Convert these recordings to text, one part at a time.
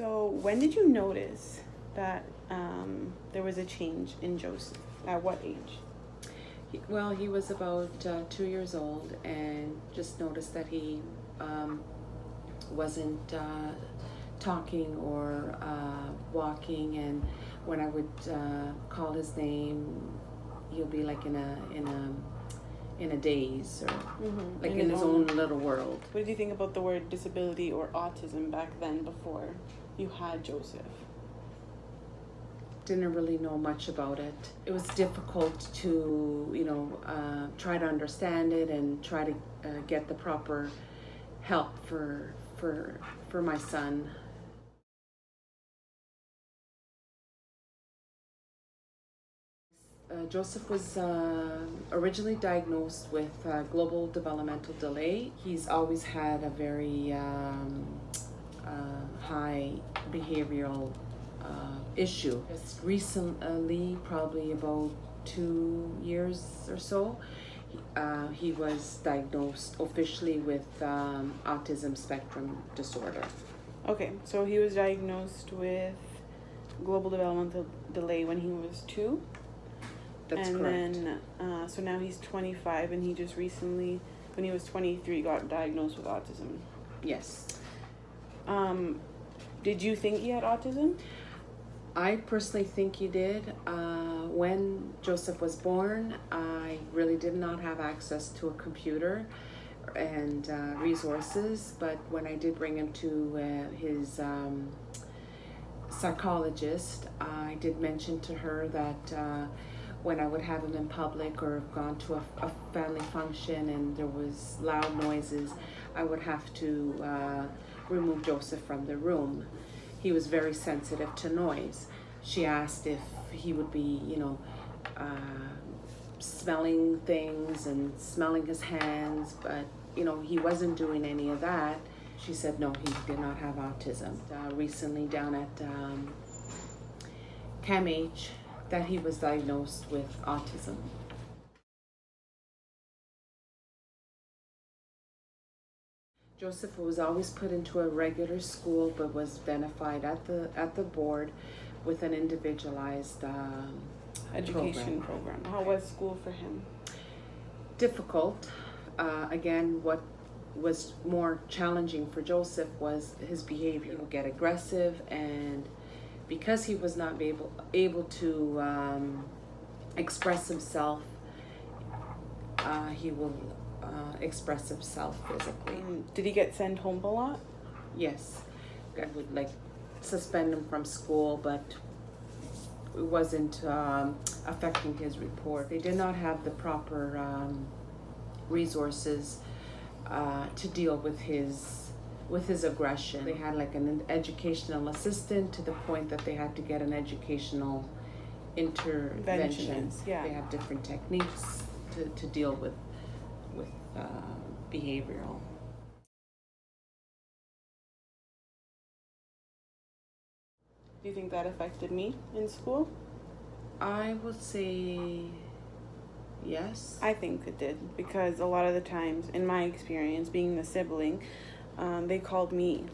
So when did you notice that there was a change in Joseph? At what age? He was about 2 years old, and just noticed that he wasn't talking or walking, and when I would call his name, he'll be like in a daze, or like in his own little world. What did you think about the word disability or autism back then, before you had Joseph? Didn't really know much about it. It was difficult to, try to understand it and try to get the proper help for my son. Joseph was originally diagnosed with global developmental delay. He's always had a very high behavioral issue. Just recently, probably about 2 years or so, he was diagnosed officially with autism spectrum disorder. Okay, so he was diagnosed with global developmental delay when he was 2? That's correct. And then, so now he's 25, and he just recently, when he was 23, got diagnosed with autism. Yes. Did you think he had autism? I personally think he did. When Joseph was born, I really did not have access to a computer and resources, but when I did bring him to his psychologist, I did mention to her that when I would have him in public or have gone to a family function and there was loud noises, I would have to remove Joseph from the room. He was very sensitive to noise. She asked if he would be, smelling things and smelling his hands, but, he wasn't doing any of that. She said no, he did not have autism. Recently down at CAMH, that he was diagnosed with autism. Joseph was always put into a regular school, but was identified at the board with an individualized education program. How was school for him? Difficult. Again, what was more challenging for Joseph was his behavior. He would get aggressive, and because he was not able to express himself, he will express himself physically. Did he get sent home a lot? Yes. I would suspend him from school, but it wasn't affecting his report. They did not have the proper resources to deal with his aggression. They had an educational assistant, to the point that they had to get an educational intervention. Yeah. They have different techniques to deal with behavioral. Do you think that affected me in school? I would say yes. I think it did, because a lot of the times, in my experience, being the sibling, they called me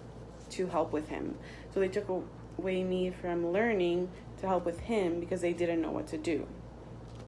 to help with him. So they took away me from learning to help with him because they didn't know what to do.